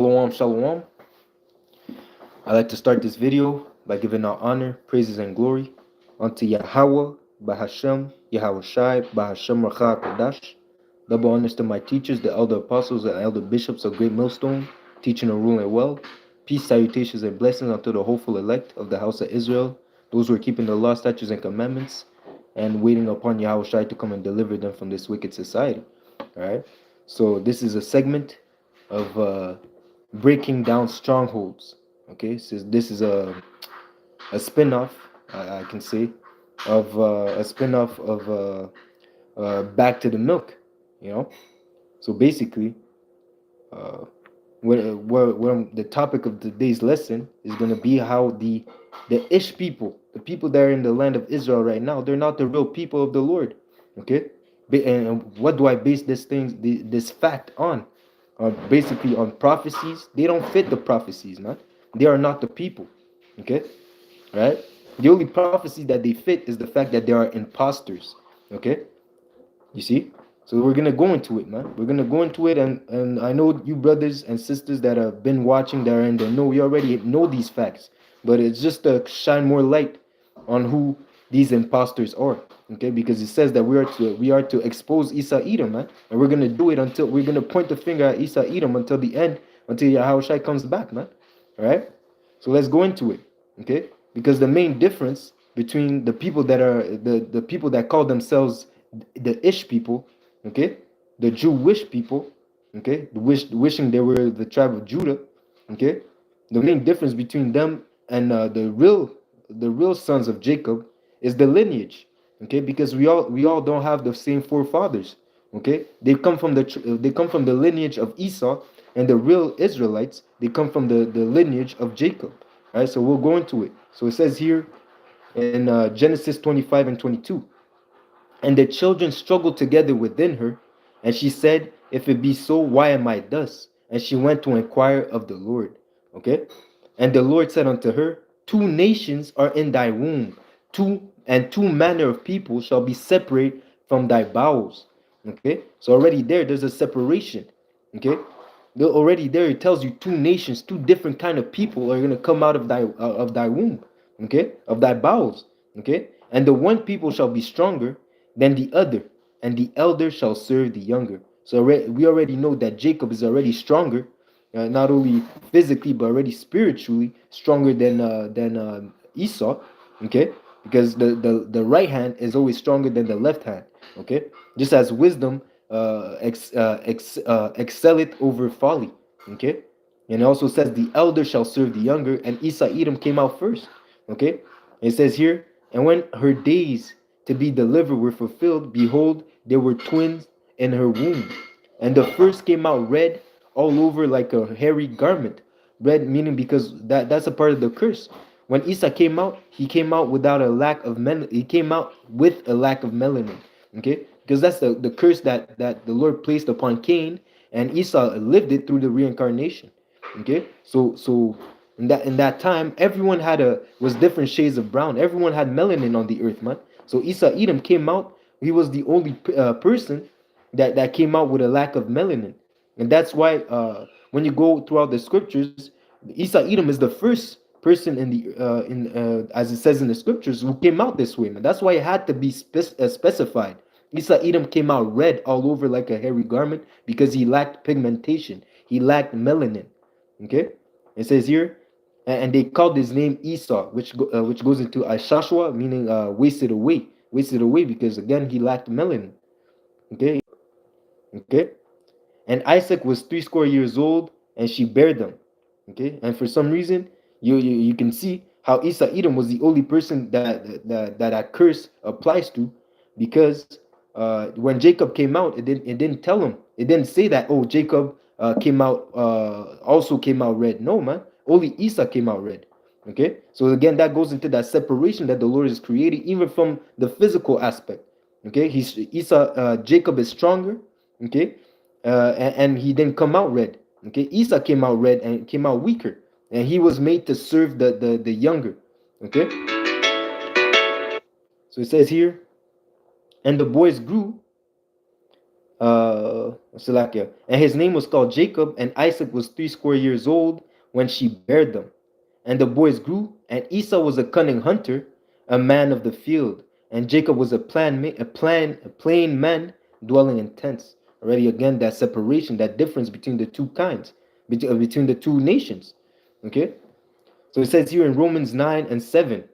Shalom, shalom. I'd like to start this video by giving our honor, praises, and glory unto Yahweh, Bahashem, Yahweh Shai, Bahashem Racha Kodash. Double honors to my teachers, the elder apostles and elder bishops of Great Millstone, teaching and ruling well. Peace, salutations, and blessings unto the hopeful elect of the house of Israel, those who are keeping the law, statutes, and commandments, and waiting upon Yahweh Shai to come and deliver them from this wicked society. All right. So this is a segment of breaking down strongholds. Okay, so this is a spin-off, I can say, of a spin-off of Back to the Milk. You know, so basically, uh, where the topic of today's lesson is going to be how the Ish people, the people that are in the land of Israel right now, they're not the real people of the Lord. Okay, and what do I base this fact on? Basically on prophecies. They don't fit the prophecies, man. They are not the people. Okay, right? The only prophecy that they fit is the fact that they are imposters. Okay, you see? So we're gonna go into it, man. We're gonna go into it, and I know you brothers and sisters that have been watching that are in the know, we already know these facts, but it's just to shine more light on who these imposters are. Okay, because it says that we are to expose Isa Edom, man, and we're gonna do it until we're gonna point the finger at Isa Edom until the end, until Yahushua comes back, man. All right. So let's go into it. Okay, because the main difference between the people that are the people that call themselves the Ish people, okay, the Jewish people, okay, wishing they were the tribe of Judah, okay, the main difference between them and the real sons of Jacob is the lineage, okay, because we all don't have the same forefathers, okay, they come from the lineage of Esau, and the real Israelites, they come from the lineage of Jacob. All right, so we'll go into it. So it says here in Genesis 25 and 22. And the children struggled together within her, and she said, if it be so, why am I thus? And she went to inquire of the Lord. Okay? And the Lord said unto her, two nations are in thy womb, two manner of people shall be separate from thy bowels. Okay? So already there's a separation. Okay? Already there it tells you two nations, two different kind of people are going to come out of thy womb. Okay? Of thy bowels. Okay? And the one people shall be stronger than the other, and the elder shall serve the younger. So we already know that Jacob is already stronger, not only physically but already spiritually stronger than Esau. Okay, because the right hand is always stronger than the left hand. Okay, just as wisdom excelleth over folly. Okay, and it also says the elder shall serve the younger, and Esau Edom came out first. Okay, it says here, and when her days to be delivered were fulfilled, behold, there were twins in her womb. And the first came out red all over like a hairy garment. Red meaning because that's a part of the curse. When Esau came out, he came out without a lack of melanin. He came out with a lack of melanin. Okay? Because that's the curse that the Lord placed upon Cain, and Esau lived it through the reincarnation. Okay? So in that time, everyone was different shades of brown. Everyone had melanin on the earth, man. So Esau Edom came out. He was the only person that came out with a lack of melanin, and that's why when you go throughout the scriptures, Esau Edom is the first person in as it says in the scriptures who came out this way, man. That's why it had to be specified. Esau Edom came out red all over like a hairy garment because he lacked pigmentation. He lacked melanin. Okay, it says here, and they called his name Esau, which goes into Ashashua, meaning wasted away, because again he lacked melanin. Okay, okay, and Isaac was 60 years old, and she bare them. Okay, and for some reason, you can see how Esau Edom was the only person that curse applies to, because when Jacob came out, it didn't tell him. It didn't say that, oh, Jacob came out also came out red. No, man, only Esau came out red. Okay, so again, that goes into that separation that the Lord is creating, even from the physical aspect. Okay, Jacob is stronger. Okay, and he didn't come out red. Okay, Esau came out red and came out weaker, and he was made to serve the younger. Okay, so it says here, and the boys grew Salakia. And his name was called Jacob, and Isaac was 60 old when she bare them. And the boys grew, and Esau was a cunning hunter, a man of the field, and Jacob was a plain man dwelling in tents. Already again, that separation, that difference between the two kinds, between the two nations. Okay, so it says here in Romans 9 and 7.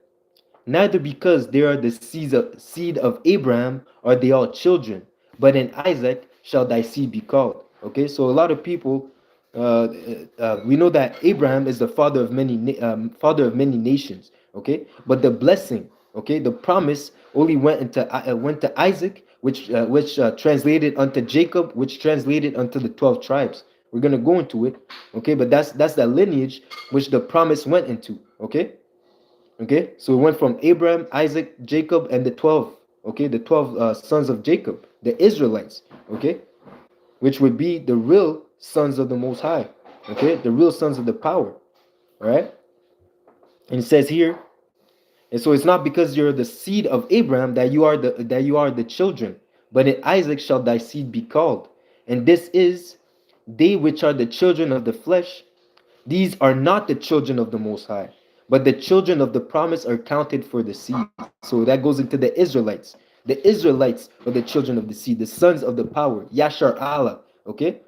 Neither because they are the seed of Abraham are they all children, but in Isaac shall thy seed be called. Okay, so a lot of people, we know that Abraham is the father of many nations. Okay, but the blessing, okay, the promise only went to Isaac, which translated unto Jacob, which translated unto the 12 tribes. We're gonna go into it. Okay, but that's that lineage which the promise went into. Okay. Okay, so we went from Abraham, Isaac, Jacob, and the 12. Okay, the 12 sons of Jacob, the Israelites. Okay, which would be the real sons of the Most High. Okay, the real sons of the power. All right, and it says here, and so it's not because you're the seed of Abraham that you are the children, but in Isaac shall thy seed be called. And this is they which are the children of the flesh, these are not the children of the Most High, but the children of the promise are counted for the seed. So that goes into the Israelites. The Israelites are the children of the seed, the sons of the power, Yashar Allah. Okay,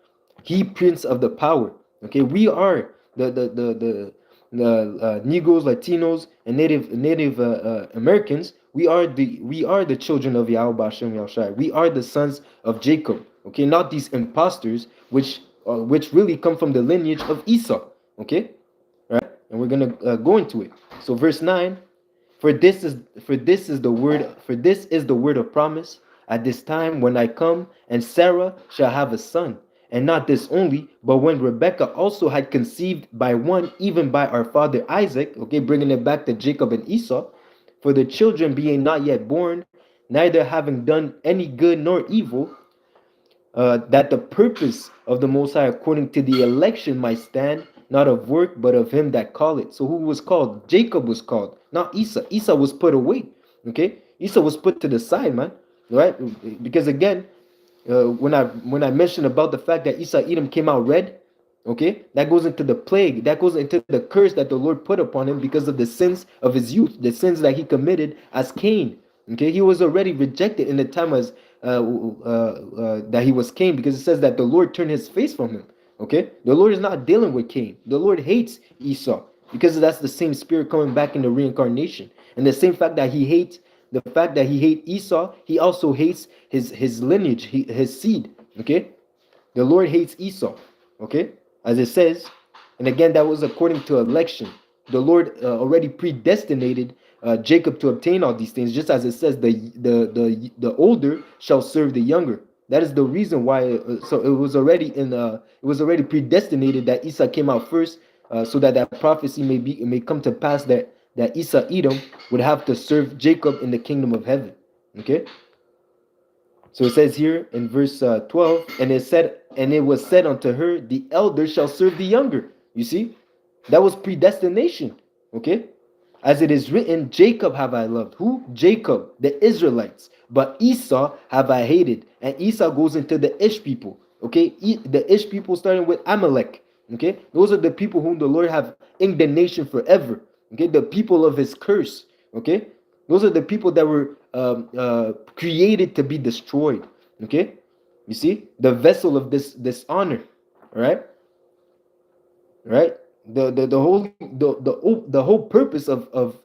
he prince of the power. Okay, we are the Negroes, Latinos, and Native Americans. We are the children of Yahweh Hashem Yahushai. We are the sons of Jacob. Okay, not these imposters, which really come from the lineage of Esau. Okay, right? And we're gonna go into it. So verse 9, for this is the word of promise. At this time when I come, and Sarah shall have a son, and not this only, but when Rebekah also had conceived by one, even by our father Isaac. Okay, bringing it back to Jacob and Esau. For the children being not yet born, neither having done any good nor evil, that the purpose of the Most High according to the election might stand, not of work, but of him that called it. So who was called? Jacob was called, not Esau. Esau was put away. Okay, Esau was put to the side, man. Right? Because again, when I mentioned about the fact that Esau Edom came out red, okay, that goes into the plague, that goes into the curse that the Lord put upon him because of the sins of his youth, the sins that he committed as Cain. Okay, he was already rejected in the time as that he was Cain, because it says that the Lord turned his face from him. Okay, the Lord is not dealing with Cain. The Lord hates Esau because that's the same spirit coming back in the reincarnation, and the same fact that he hates the fact that he hates Esau, he also hates his lineage, his seed. Okay, the Lord hates Esau. Okay, as it says, and again, that was according to election. The Lord already predestinated Jacob to obtain all these things, just as it says, the older shall serve the younger. That is the reason why. So it was already predestinated that Esau came out first, so that that prophecy may come to pass that Esau Edom would have to serve Jacob in the kingdom of heaven. Okay. So it says here in verse 12, and it was said unto her, the elder shall serve the younger. You see, that was predestination. Okay, as it is written, Jacob have I loved. Who? Jacob, the Israelites. But Esau have I hated. And Esau goes into the Ish people. Okay, the Ish people starting with Amalek. Okay, those are the people whom the Lord have indignation forever. Okay, the people of his curse. Okay, those are the people that were created to be destroyed. Okay, you see, the vessel of this dishonor. All right, right. The whole purpose of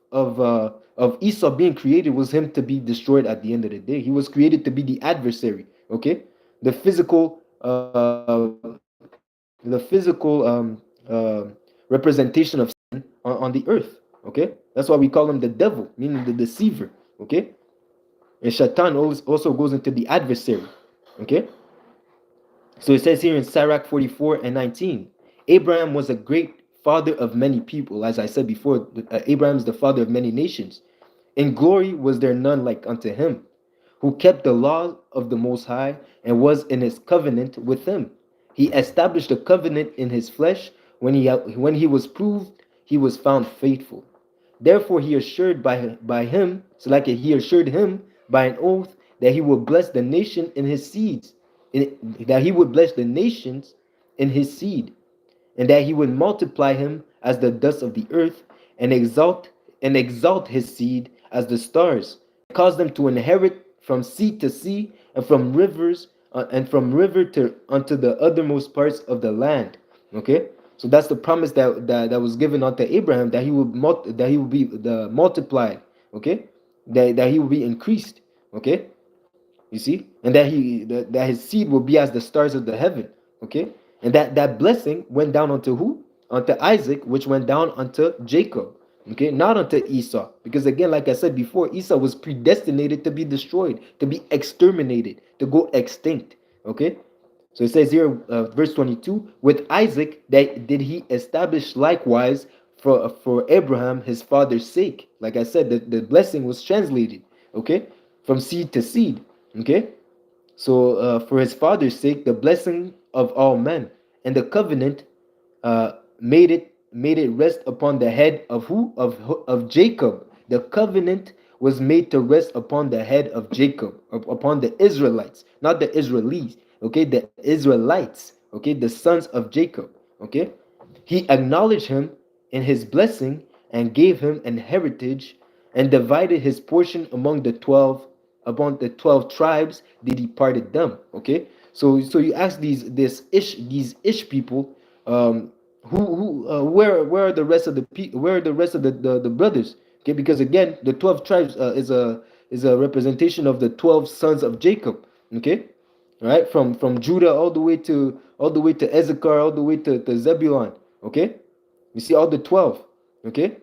Esau being created was him to be destroyed at the end of the day. He was created to be the adversary. Okay, the physical representation of sin on the earth. Okay, that's why we call him the devil, meaning the deceiver. Okay, and Shaitan also goes into the adversary. Okay, so it says here in Sirach 44:19, Abraham was a great father of many people. As I said before, Abraham is the father of many nations. In glory was there none like unto him, who kept the law of the Most High and was in his covenant with him. He established a covenant in his flesh. When he was proved, he was found faithful. Therefore he assured by him, so like he assured him by an oath that he will bless the nation in his seeds. that he would bless the nations in his seed, and that he would multiply him as the dust of the earth, and exalt his seed as the stars, and cause them to inherit from sea to sea, and from rivers and from river to unto the uttermost parts of the land. Okay, so that's the promise that was given unto Abraham, that that he would be the multiplied. Okay, that he will be increased. Okay, you see, and that his seed will be as the stars of the heaven. Okay, and that blessing went down unto who? Unto Isaac, which went down unto Jacob. Okay, not unto Esau, because again, like I said before, Esau was predestinated to be destroyed, to be exterminated, to go extinct. Okay, so it says here, verse 22, with Isaac that did he establish likewise for Abraham his father's sake. Like I said, the blessing was translated, okay, from seed to seed. Okay, so for his father's sake, the blessing of all men, and the covenant made it rest upon the head of who? Of Jacob. The covenant was made to rest upon the head of Jacob, upon the Israelites, not the Israelis. Okay, the Israelites. Okay, the sons of Jacob. Okay, he acknowledged him in his blessing and gave him an heritage, and divided his portion among the 12 tribes they departed them. Okay, so you ask these Ish people, where are the rest of the where are the rest of the brothers? Okay, because again, the 12 tribes is a representation of the 12 sons of Jacob. Okay, right, from Judah all the way to Ezekar, all the way to Zebulon. Okay, you see all the 12. Okay,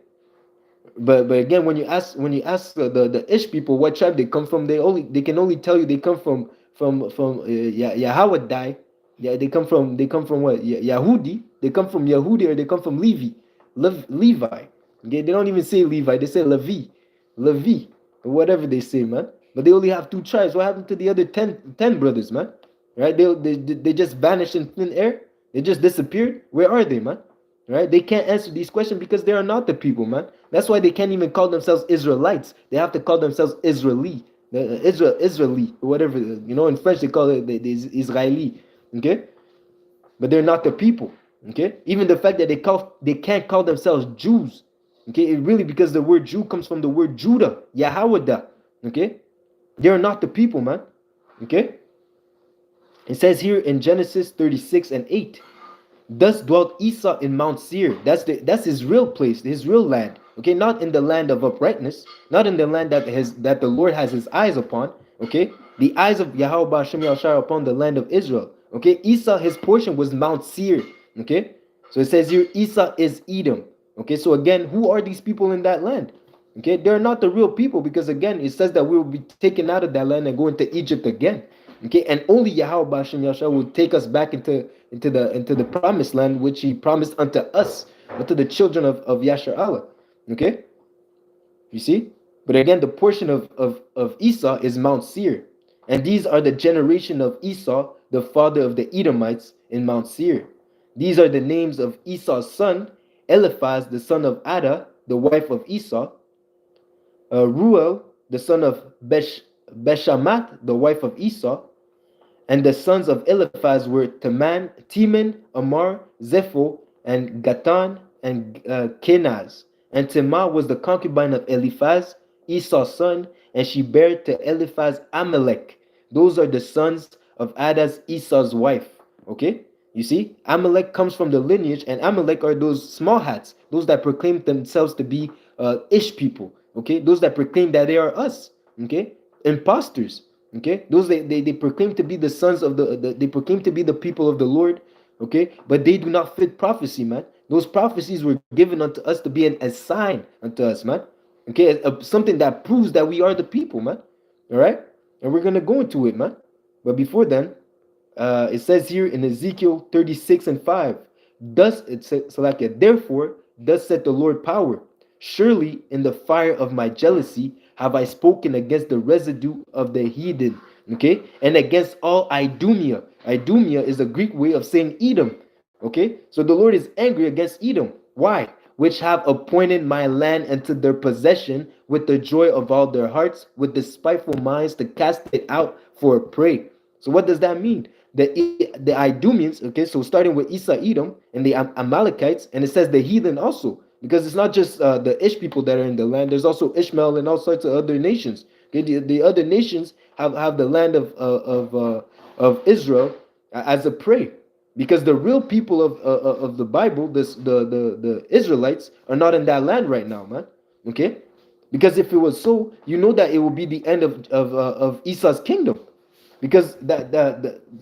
but again, when you ask the Ish people what tribe they come from, they can only tell you they come from Yahawadi. Yeah, they come from what? Yahudi. They come from Yahudi, or they come from Levi. Okay, they don't even say Levi, they say Levi, or whatever they say, man. But they only have two tribes. What happened to the other 10 brothers, man? Right? They just vanished in thin air. They just disappeared. Where are they, man? Right? They can't answer these questions because they are not the people, man. That's why they can't even call themselves Israelites. They have to call themselves Israeli, Israeli, or whatever. You know, in French they call it the Israeli. Okay, but they're not the people. Okay, even the fact that they can't call themselves Jews. Okay, it really, because the word Jew comes from the word Judah, Yahawada. Okay, they're not the people, man. Okay, it says here in Genesis 36 and 8. Thus dwelt Esau in Mount Seir. That's his real place, his real land. Okay, not in the land of uprightness, not in the land that the Lord has his eyes upon. Okay, the eyes of Yahweh Hashem Yahshua upon the land of Israel. Okay, Esau, his portion was Mount Seir. Okay, so it says here Esau is Edom. Okay, so again, who are these people in that land? Okay, they're not the real people, because again, it says that we will be taken out of that land and go into Egypt again. Okay, and only Yahweh Bashem Yahshua will take us back into the promised land, which he promised unto us, unto the children of Yasher Allah. Okay, you see? But again, the portion of Esau is Mount Seir. And these are the generation of Esau, the father of the Edomites in Mount Seir. These are the names of Esau's son: Eliphaz, the son of Ada, the wife of Esau; Ruel, the son of Beshamat, the wife of Esau. And the sons of Eliphaz were Teman, Amar, Zepho, and Gatan, and Kenaz. And Timah was the concubine of Eliphaz, Esau's son, and she bare to Eliphaz Amalek. Those are the sons of Ada's, Esau's wife. Okay? You see? Amalek comes from the lineage, and Amalek are those small hats, those that proclaim themselves to be Ish people. Okay? Those that proclaim that they are us. Okay? Imposters. Okay, those they proclaim to be the sons of they proclaim to be the people of the Lord. Okay, but they do not fit prophecy, man. Those prophecies were given unto us to be a sign unto us, man. Okay, something that proves that we are the people, man. All right, and we're gonna go into it, man. But before then, it says here in Ezekiel 36 and 5, thus it says, Salakia, therefore, thus said the Lord power, surely in the fire of my jealousy have I spoken against the residue of the heathen, okay, and against all Idumea. Idumea is a Greek way of saying Edom, okay. So the Lord is angry against Edom. Why? Which have appointed my land into their possession with the joy of all their hearts, with the spiteful minds to cast it out for a prey. So what does that mean? the Idumeans, okay, so starting with Isa Edom and the Amalekites, and it says the heathen also, because it's not just the Ish people that are in the land. There's also Ishmael and all sorts of other nations. Okay, the other nations have the land of Israel as a prey, because the real people of the Bible, the Israelites, are not in that land right now, man. Okay, because if it was so, you know that it will be the end of Esau's kingdom, because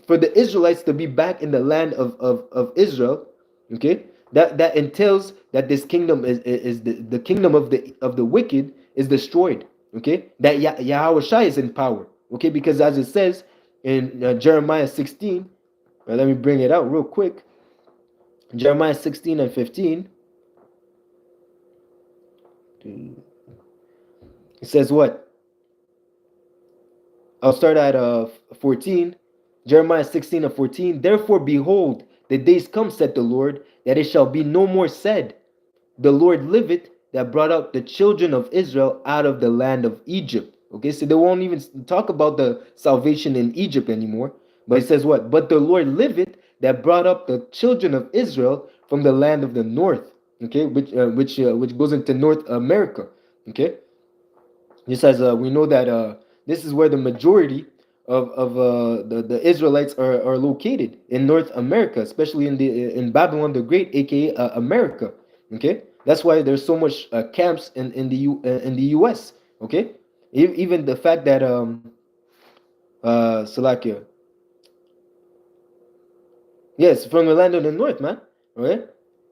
for the Israelites to be back in the land of Israel, okay, that entails that this kingdom is the kingdom of the wicked is destroyed, okay, that Yahweh Shai is in power, okay, because as it says in Jeremiah 16, let me bring it out real quick. Jeremiah 16 and 15, it says what? I'll start at 14. Jeremiah 16 and 14. Therefore, behold, the days come, said the Lord, that it shall be no more said, the Lord liveth, that brought out the children of Israel out of the land of Egypt. Okay, so they won't even talk about the salvation in Egypt anymore. But it says what? But the Lord liveth, that brought up the children of Israel from the land of the north. Okay, which goes into North America. Okay, just as we know that this is where the majority of the Israelites are located in North America, especially in Babylon the Great, aka America. Okay, that's why there's so much camps in the U.S. Okay, even the fact that Salakia, yes, from the land of the north, man. Right?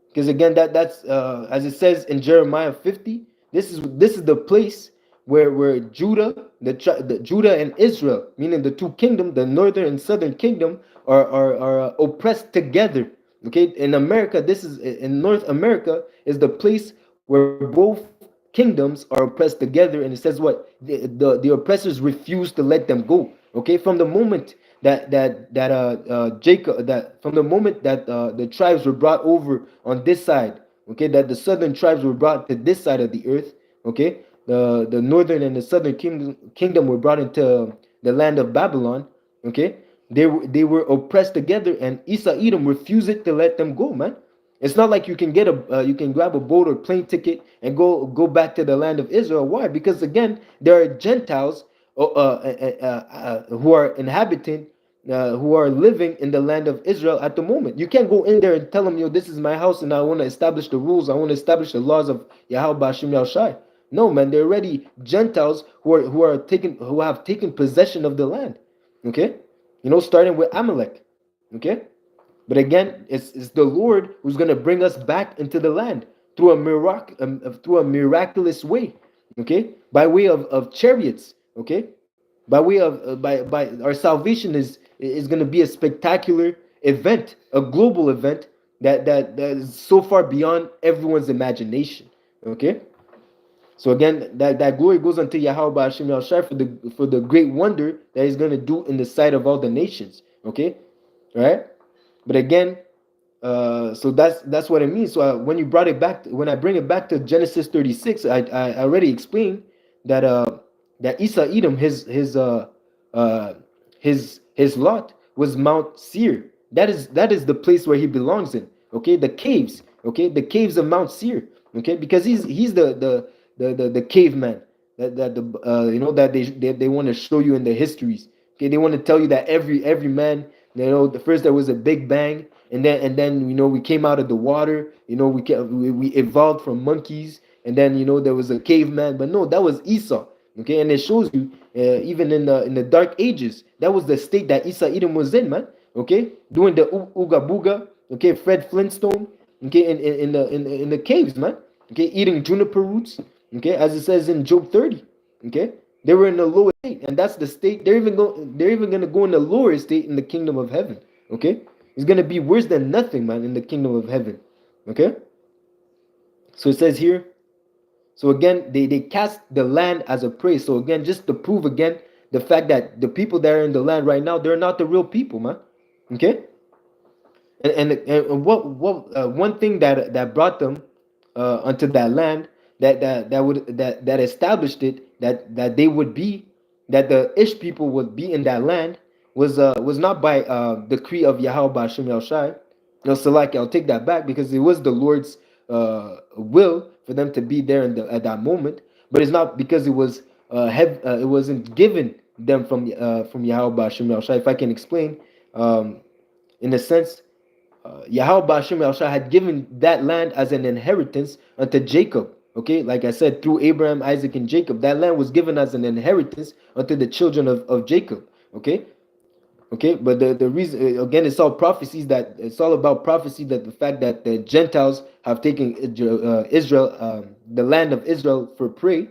Because again, that's as it says in Jeremiah 50. This is the place where Judah, the Judah and Israel, meaning the two kingdoms, the northern and southern kingdom, are oppressed together. Okay, in America, this is in North America is the place where both kingdoms are oppressed together, and it says what the oppressors refuse to let them go. Okay, from the moment Jacob, that from the moment that the tribes were brought over on this side, okay, that the southern tribes were brought to this side of the earth, okay, the northern and the southern kingdom were brought into the land of Babylon, okay, they were oppressed together, and Esau Edom refused to let them go, man. It's not like you can grab a boat or plane ticket and go back to the land of Israel. Why? Because again, there are Gentiles who are inhabitant, who are living in the land of Israel at the moment. You can't go in there and tell them, yo, this is my house and I want to establish the rules. I want to establish the laws of Yahweh Bashim Yahushai. No, man, they're already Gentiles who have taken possession of the land. Okay, starting with Amalek. Okay, but again, it's the Lord who's going to bring us back into the land through a miraculous way. Okay, by way of chariots. Okay, by way of by our salvation is going to be a spectacular event, a global event that is so far beyond everyone's imagination. Okay, so again, that glory goes unto Yahweh Hashem Yahushua for the great wonder that He's going to do in the sight of all the nations. Okay, all right. But again, so that's what it means. So when you brought it back, when I bring it back to Genesis 36, I already explained that that Esau Edom, uh his lot was Mount Seir. That is the place where he belongs in. Okay, the caves. Okay, the caves of Mount Seir. Okay, because he's the caveman that the that they want to show you in the histories. Okay, they want to tell you that every man, the first there was a big bang, and then we came out of the water. We evolved from monkeys, and then there was a caveman. But no, that was Esau. Okay, and it shows you even in the dark ages, that was the state that Esau Edom was in, man. Okay, doing the Ooga Booga. Okay, Fred Flintstone. Okay, in the caves, man. Okay, eating juniper roots. Okay, as it says in Job 30. Okay, they were in the lower state, and that's the state they're even gonna go in the lower state in the kingdom of heaven. Okay, it's gonna be worse than nothing, man, in the kingdom of heaven. Okay, so it says here. So again, they cast the land as a prey. So again, just to prove again the fact that the people that are in the land right now, they're not the real people, man. Okay, and what one thing that brought them unto that land, that established it, that they would be, that the Ish people would be in that land, was not by decree of Yahweh Ba'Shem Yahushai. No, Salaki, I'll take that back, because it was the Lord's will for them to be there at that moment. But it's not because it wasn't given them from Yahweh Ba'Shem Yahushai. If I can explain, in a sense, Yahweh Ba'Shem Yahushua had given that land as an inheritance unto Jacob. Okay, like I said, through Abraham, Isaac, and Jacob, that land was given as an inheritance unto the children of Jacob. Okay, okay, but the reason, again, it's all about prophecy, that the fact that the Gentiles have taken Israel, the land of Israel, for prey.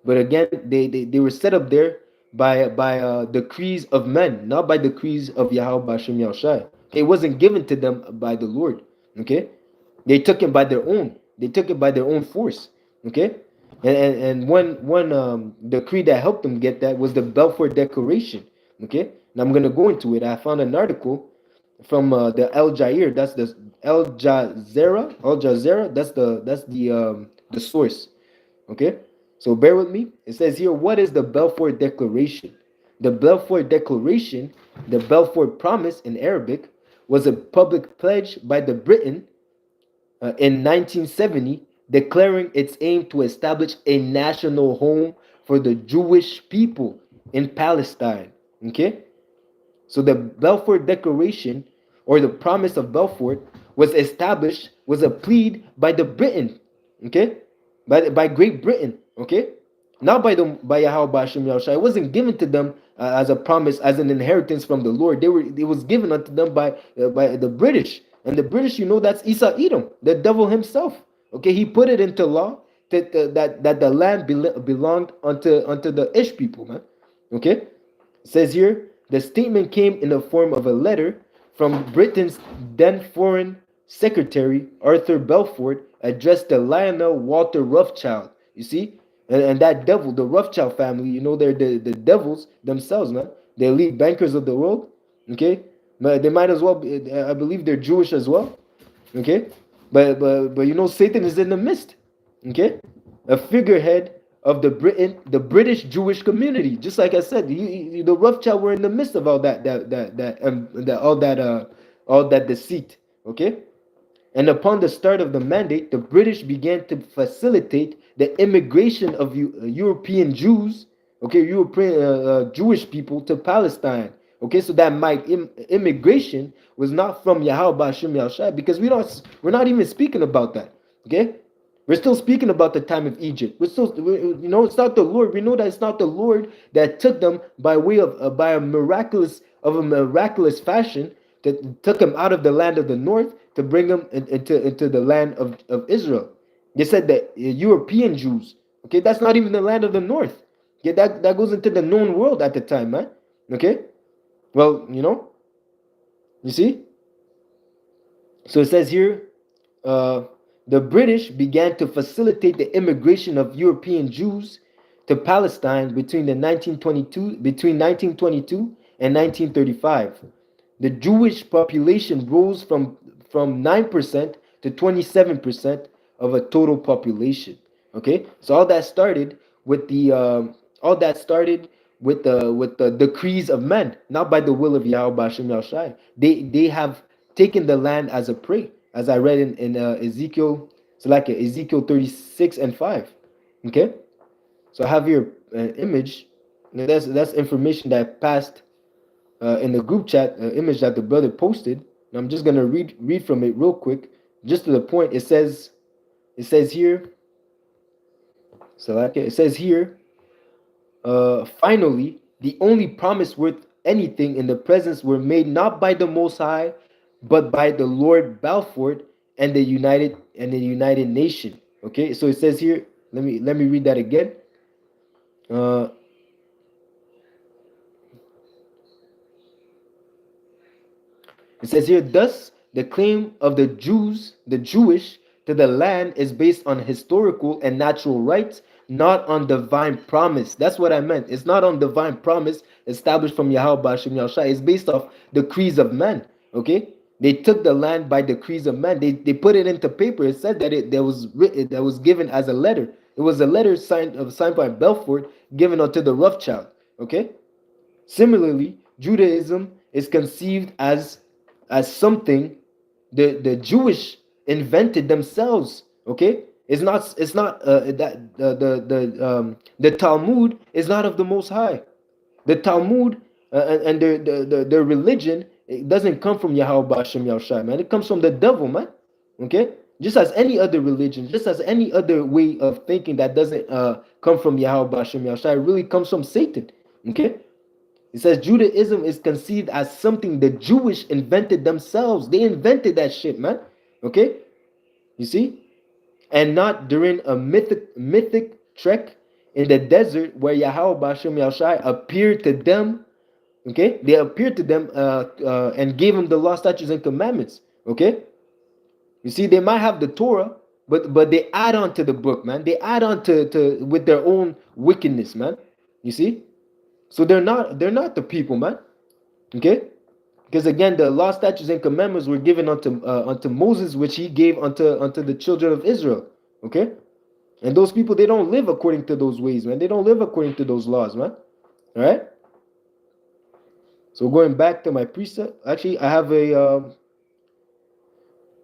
But again, they were set up there by decrees of men, not by decrees of Yahweh Ba'Shem Yahushai. It wasn't given to them by the Lord. Okay, they took it by their own. They took it by their own force. Okay, and one decree that helped them get that was the Balfour Declaration. Okay, and I'm gonna go into it. I found an article from the Al Jazeera. That's the Al Jazeera. Al Jazeera. That's the source. Okay, so bear with me. It says here, what is the Balfour Declaration? The Balfour Declaration, the Balfour Promise in Arabic, was a public pledge by the Britain in 1970, declaring its aim to establish a national home for the Jewish people in Palestine. Okay, so the Balfour Declaration, or the Promise of Balfour, was a plea by the Britain, okay, by Great Britain, okay, not by Yahweh Ba'Shem Yahushua. It wasn't given to them as a promise, as an inheritance from the Lord. It was given unto them by the British, and the British, that's Isa Edom, the devil himself. Okay, he put it into law that the land belonged unto the Ish people, man. Okay, it says here, the statement came in the form of a letter from Britain's then Foreign Secretary Arthur Balfour, addressed to Lionel Walter Rothschild. You see, and that devil, the Rothschild family, they're the devils themselves, man. The elite bankers of the world. Okay, but they might as well be, I believe they're Jewish as well. Okay, but Satan is in the midst. Okay, a figurehead of the British Jewish community. Just like I said, the Rothschild were in the midst of all all that deceit. Okay, and upon the start of the mandate, the British began to facilitate the immigration of European Jews, okay, European Jewish people to Palestine. Okay, so that immigration was not from Yahweh Ba'Shem Yahushai, because we're not even speaking about that. Okay, we're still speaking about the time of Egypt. It's not the Lord. We know that it's not the Lord that took them by way of by a miraculous fashion, that took them out of the land of the north to bring them into the land of Israel. They said that European Jews. Okay, that's not even the land of the north. Okay, that goes into the known world at the time, man. Okay, well, you see. So it says here, the British began to facilitate the immigration of European Jews to Palestine between 1922 and 1935. The Jewish population rose from 9% to 27% of a total population. Okay, so all that started with the decrees of men, not by the will of Yahweh Ba'Shem Yahushai. They have taken the land as a prey, as I read in Ezekiel, so like Ezekiel 36 and 5. Okay, so I have here an image. That's information that I passed in the group chat, image that the brother posted. And I'm just gonna read from it real quick, just to the point. It says here. So like it says here. Finally, the only promise worth anything in the presence were made not by the Most High, but by the Lord Balfour and the United Nation. Okay, so it says here. Let me read that again. It says here, thus the claim of the Jewish, to the land is based on historical and natural rights, not on divine promise. That's what I meant. It's not on divine promise established from Yahweh Ba'Shem Yahushai. It's based off decrees of men. Okay, they took the land by decrees of men. They put it into paper. It said that was given as a letter. It was a letter signed by Balfour, given unto the Rothschild. Okay. Similarly, Judaism is conceived as something the Jewish invented themselves. Okay, it's not that the Talmud is not of the Most High. The Talmud and their religion, it doesn't come from Yahweh Bashem Yahushai, man. It comes from the devil, man. Okay, just as any other religion, just as any other way of thinking that doesn't come from Yahweh Bashem Yahushai, it really comes from Satan. Okay, it says Judaism is conceived as something the Jewish invented themselves. They invented that shit, man. Okay, you see, and not during a mythic trek in the desert where Yahweh Bashem Yahushai appeared to them. Okay, they appeared to them and gave them the law, statutes, and commandments. Okay, you see, they might have the Torah, but they add on to the book, man. They add on to with their own wickedness, man. You see, so they're not the people, man. Okay, because again, the law, statutes, and commandments were given unto Moses, which he gave unto the children of Israel. Okay, and those people, they don't live according to those ways, man. They don't live according to those laws, man. All right. So going back to my precept, actually, I have a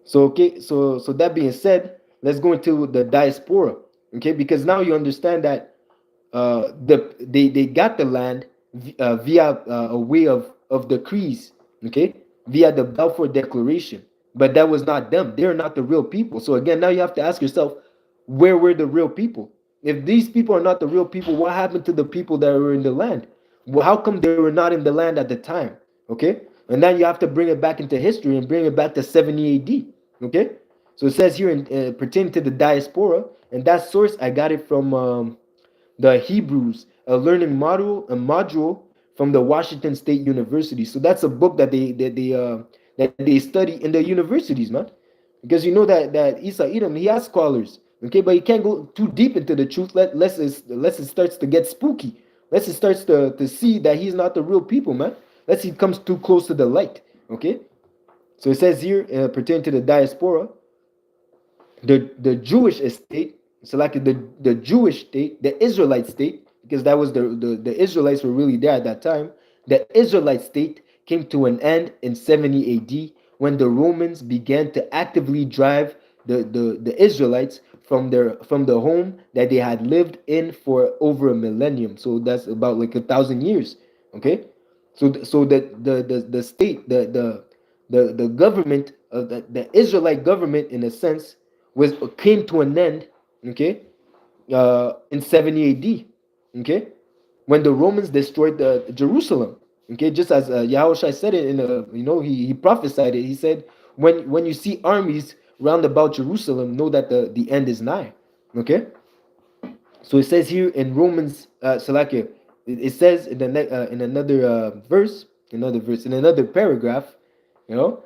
so okay, so that being said, let's go into the diaspora. Okay, because now you understand that they got the land via a way of decrees. Okay, via the Balfour Declaration, but that was not them. They're not the real people. So again, now you have to ask yourself, where were the real people? If these people are not the real people, what happened to the people that were in the land? Well, how come they were not in the land at the time? Okay, and then you have to bring it back into history and bring it back to 70 AD. Okay, so it says here in pertaining to the diaspora, and that source I got it from the Hebrews, a learning module from the Washington State University. So that's a book that they study in the universities, man. Because you know that Isa Edom, he has scholars, okay, but he can't go too deep into the truth unless it starts to get spooky, unless it starts to see that he's not the real people, man. Unless he comes too close to the light, okay. So it says here, pertaining to the diaspora, the Jewish estate, so like the Jewish state, the Israelite state, because that was the Israelites were really there at that time. The Israelite state came to an end in 70 AD when the Romans began to actively drive the Israelites from the home that they had lived in for over a millennium. So that's about like 1,000 years. Okay, so the state the government of the Israelite government in a sense was came to an end, okay, in 70 AD, okay, when the Romans destroyed the Jerusalem, okay, just as Yahushua said it in a, he prophesied it. He said, when you see armies round about Jerusalem, know that the end is nigh, okay. So it says here in Romans, Salakia, it says in in another verse, in another paragraph, you know,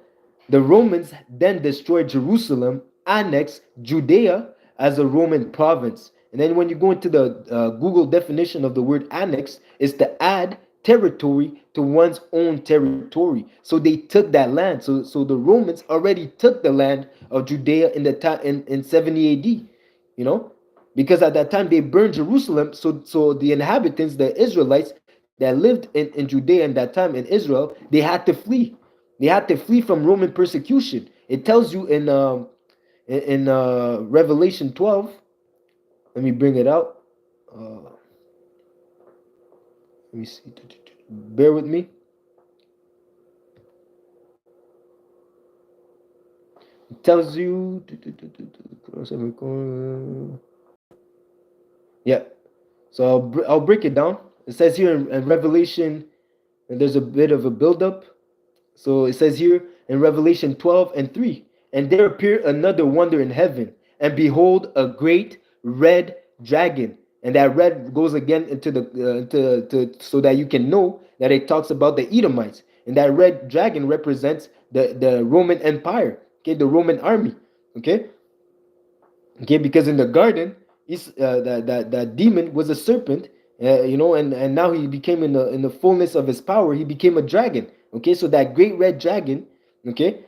the Romans then destroyed Jerusalem, annexed Judea as a Roman province. And then when you go into the Google definition of the word annex, is to add territory to one's own territory. So they took that land. So the Romans already took the land of Judea in the time in 70 AD, you know, because at that time they burned Jerusalem. So the inhabitants, the Israelites that lived in Judea in that time in Israel, they had to flee. They had to flee from Roman persecution. It tells you in Revelation 12. Let me bring it out. Let me see. Bear with me. It tells you. Yeah. So I'll break it down. It says here in Revelation, and there's a bit of a buildup. So it says here in Revelation 12 and 3, and there appeared another wonder in heaven, and behold, a great red dragon. And that red goes again into so that you can know that it talks about the Edomites. And that red dragon represents the Roman Empire, okay, the Roman army, okay. Okay, because in the garden, that demon was a serpent, and now he became in the fullness of his power. He became a dragon. Okay, so that great red dragon, okay,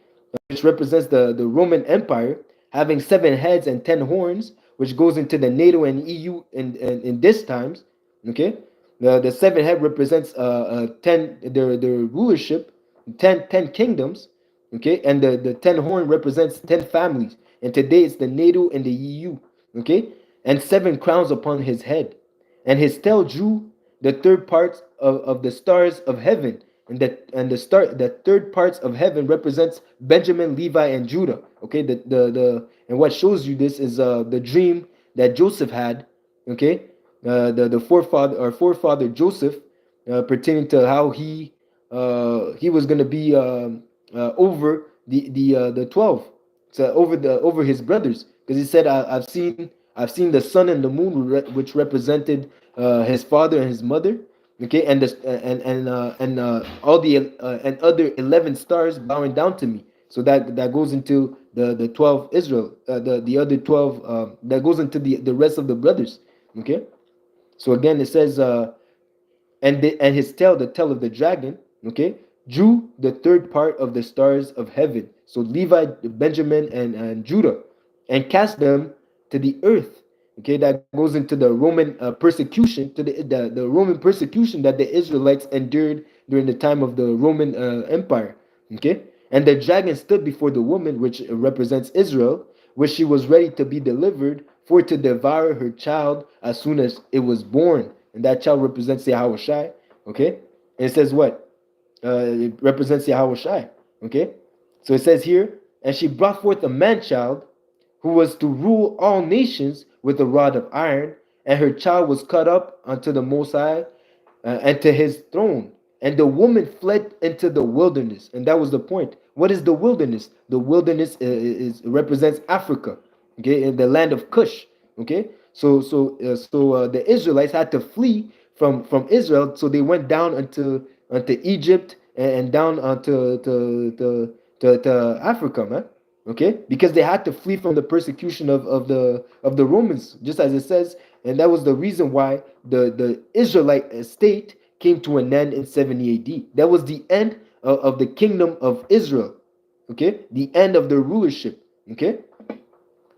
which represents the Roman Empire, having 7 heads and 10 horns, which goes into the NATO and EU in this times. Okay, The seven head represents 10, their rulership, 10 kingdoms, okay, and the 10 horn represents 10 families, and today it's the NATO and the EU, okay, and seven crowns upon his head, and his tail drew the third parts of the stars of heaven, and the third parts of heaven represents Benjamin, Levi, and Judah, okay. The and what shows you this is the dream that Joseph had, okay, the forefather, our forefather Joseph, pertaining to how he was going to be over the 12, so over his brothers, because he said, I've seen the sun and the moon, which represented his father and his mother, okay, and all the and other 11 stars bowing down to me. So that goes into the 12 Israel, the other 12, that goes into the rest of the brothers, okay. So again, it says, and his tail, the tail of the dragon, okay, drew the third part of the stars of heaven. So Levi, Benjamin, and Judah, and cast them to the earth. Okay, that goes into the Roman persecution, to the Roman persecution that the Israelites endured during the time of the Roman Empire. Okay, and the dragon stood before the woman, which represents Israel, which she was ready to be delivered for to devour her child as soon as it was born. And that child represents Yahushai. Okay, and it says what? It represents Yahushai. Okay, so it says here, and she brought forth a man child who was to rule all nations with a rod of iron, and her child was cut up unto the Most High, and to his throne. And the woman fled into the wilderness, and that was the point. What is the wilderness? The wilderness represents Africa, okay, in the land of Cush, okay. So the Israelites had to flee from Israel, so they went down unto Egypt, and down onto to Africa, man. Okay, because they had to flee from the persecution of the Romans, just as it says, and that was the reason why the Israelite state came to an end in 70 AD. That was the end of the kingdom of Israel. Okay, the end of their rulership. Okay,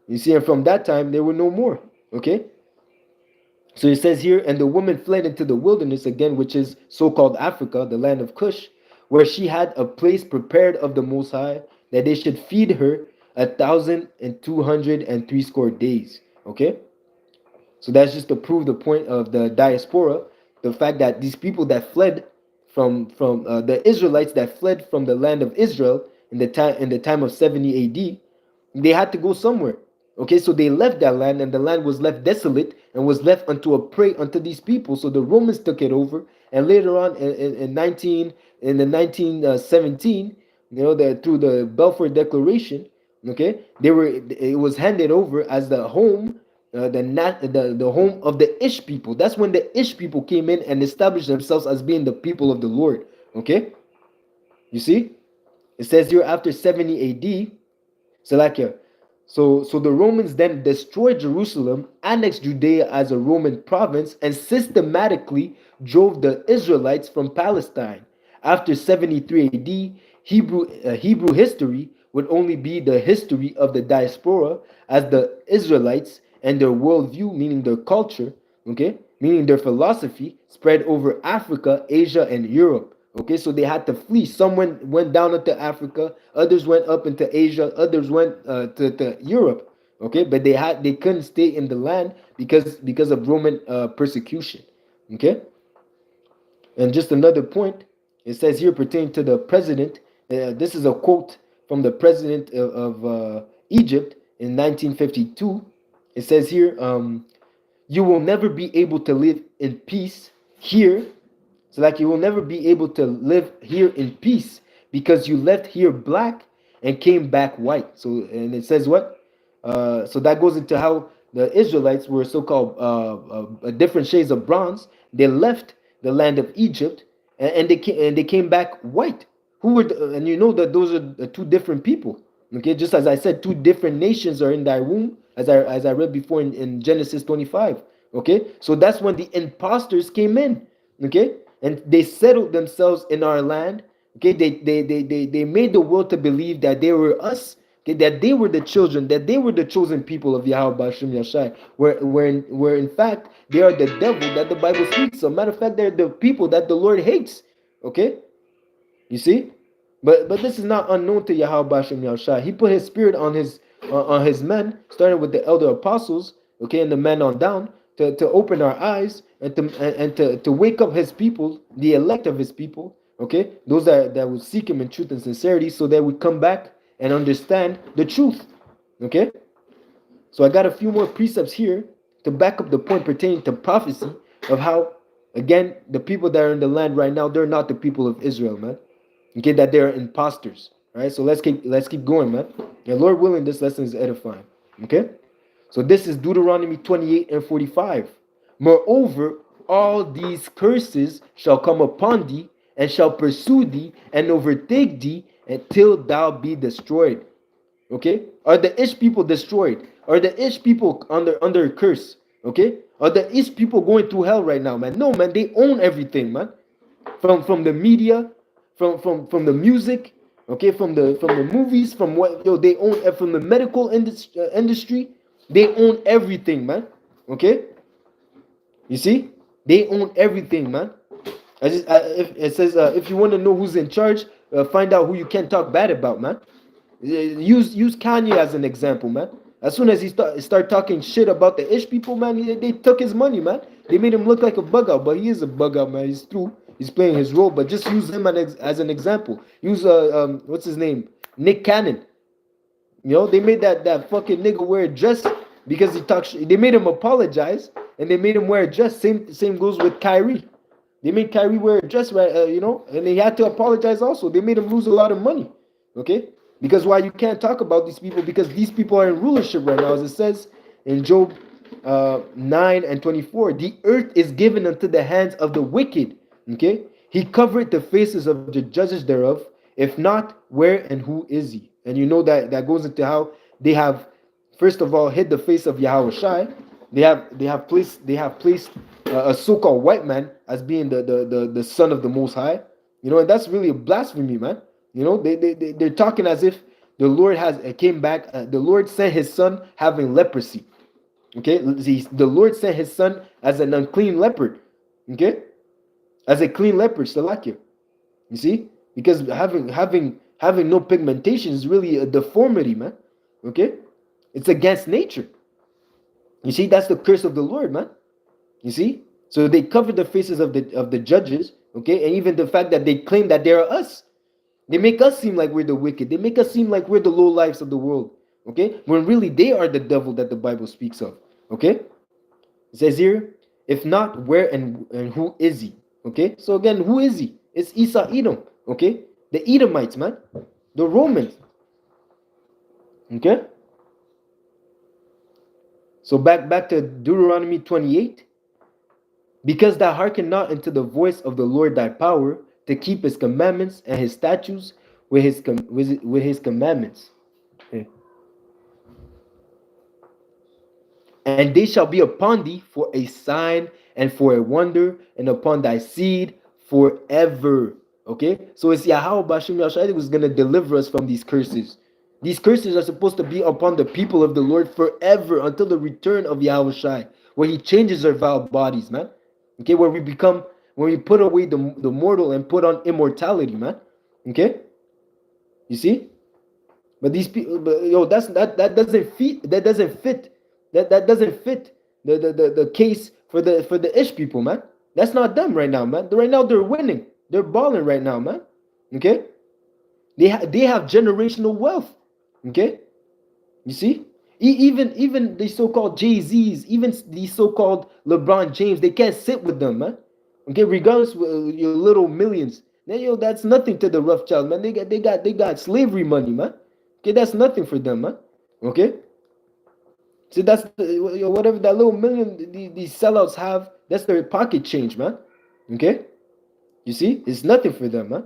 you see, and from that time there were no more. Okay, so it says here, and the woman fled into the wilderness again, which is so-called Africa, the land of Cush, where she had a place prepared of the Most High, that they should feed her 1,260 days. Okay, so that's just to prove the point of the diaspora, the fact that these people that fled from the Israelites that fled from the land of Israel in the time of 70 AD, they had to go somewhere. Okay, so they left that land, and the land was left desolate and was left unto a prey unto these people. So the Romans took it over, and later on in the 1917, that through the Balfour Declaration, okay, it was handed over as the home, the home of the Ish people. That's when the Ish people came in and established themselves as being the people of the Lord. Okay, you see, it says here after 70 A.D. Salakia. So the Romans then destroyed Jerusalem, annexed Judea as a Roman province, and systematically drove the Israelites from Palestine. After 73 AD, Hebrew history would only be the history of the diaspora, as the Israelites and their worldview, meaning their culture, okay, meaning their philosophy, spread over Africa, Asia, and Europe. Okay, so they had to flee. Some went down into Africa, others went up into Asia, others went to Europe. Okay, but they couldn't stay in the land because of Roman persecution. Okay, and just another point, it says here pertaining to the president. This is a quote from the president of Egypt in 1952. It says here, "You will never be able to live in peace here, so like you will never be able to live here in peace because you left here black and came back white." So, and it says what? So that goes into how the Israelites were so-called different shades of bronze. They left the land of Egypt, and they came back white. Who were and you know that those are the two different people. Okay, just as I said, two different nations are in thy womb, as I read before in Genesis 25. Okay, so that's when the imposters came in. Okay, and they settled themselves in our land. Okay, they made the world to believe that they were us. Okay, that they were the children, that they were the chosen people of Yahweh Bashim Yashai, where in fact they are the devil that the Bible speaks of. Matter of fact, they're the people that the Lord hates. Okay, you see, but this is not unknown to Yahweh Bashim Yashai. He put His Spirit on His men, starting with the elder apostles, okay, and the men on down, to open our eyes and to wake up His people, the elect of His people, okay, those that will seek Him in truth and sincerity, so that we come back and understand the truth. Okay, so I got a few more precepts here to back up the point pertaining to prophecy of how, again, the people that are in the land right now, they're not the people of Israel, man. Okay, that they're imposters. Right? So let's keep going, man. And Lord willing, this lesson is edifying. Okay? So this is Deuteronomy 28 and 45. Moreover, all these curses shall come upon thee, and shall pursue thee, and overtake thee, until thou be destroyed. Okay? Are the Ish people destroyed? Are the Ish people under a curse? Okay? Are the Ish people going through hell right now, man? No, man, they own everything, man. From the media, from the music, okay, from the movies, from what they own, from the medical industry, they own everything, man. Okay, you see, they own everything, man. If it says if you want to know who's in charge, find out who you can't talk bad about, man. Use Kanye as an example, man. As soon as he start talking shit about the Ish people, man, they took his money, man. They made him look like a bug out, but he is a bug out, man. He's through. He's playing his role, but just use him as an example. Use what's his name, Nick Cannon. They made that fucking nigga wear a dress because he talks. They made him apologize, and they made him wear a dress. Same goes with Kyrie. They made Kyrie wear a dress, right? And he had to apologize also. They made him lose a lot of money. Okay, because why you can't talk about these people, because these people are in rulership right now, as it says in Job 9 and 24. The earth is given unto the hands of the wicked. Okay, he covered the faces of the judges thereof. If not, where and who is he? And that goes into how they have, first of all, hid the face of Yahweh Shai. They have placed a so-called white man as being the son of the Most High. And that's really a blasphemy, man. They're talking as if the Lord came back. The Lord sent His son having leprosy. Okay, the Lord sent His son as an unclean leopard. Okay, as a clean leopard, Salakia. You see, because having no pigmentation is really a deformity, man. Okay, it's against nature. You see, that's the curse of the Lord, man. You see, so they covered the faces of the judges. Okay, and even the fact that they claim that they are us. They make us seem like we're the wicked. They make us seem like we're the low lives of the world. Okay, when really they are the devil that the Bible speaks of. Okay, it says here, if not, where and who is he? Okay, so again, who is he? It's Esau Edom. Okay, the Edomites, man, the Romans. Okay, so back to Deuteronomy 28. Because thou hearken not unto the voice of the Lord thy power, to keep His commandments and His statutes with his commandments. Okay. And they shall be upon thee for a sign and for a wonder, and upon thy seed forever. Okay, so it's Yahweh Bashim Yashai who's going to deliver us from these curses. These curses are supposed to be upon the people of the Lord forever, until the return of Yahweh Shai, where He changes our vile bodies, man. Okay, when we put away the mortal and put on immortality, man. Okay, you see. But these people, that doesn't fit. That doesn't fit. That doesn't fit the case for the Ish people, man. That's not them right now, man. Right now they're winning. They're balling right now, man. Okay, they have generational wealth. Okay, you see. Even the so-called Jay-Z's, even the so-called LeBron James, they can't sit with them, man. Okay, regardless of your little millions, then that's nothing to the Rothschild, man. They got slavery money, man. Okay, that's nothing for them, man. Okay, so that's whatever that little million these sellouts have, that's their pocket change, man. Okay, you see, it's nothing for them, man.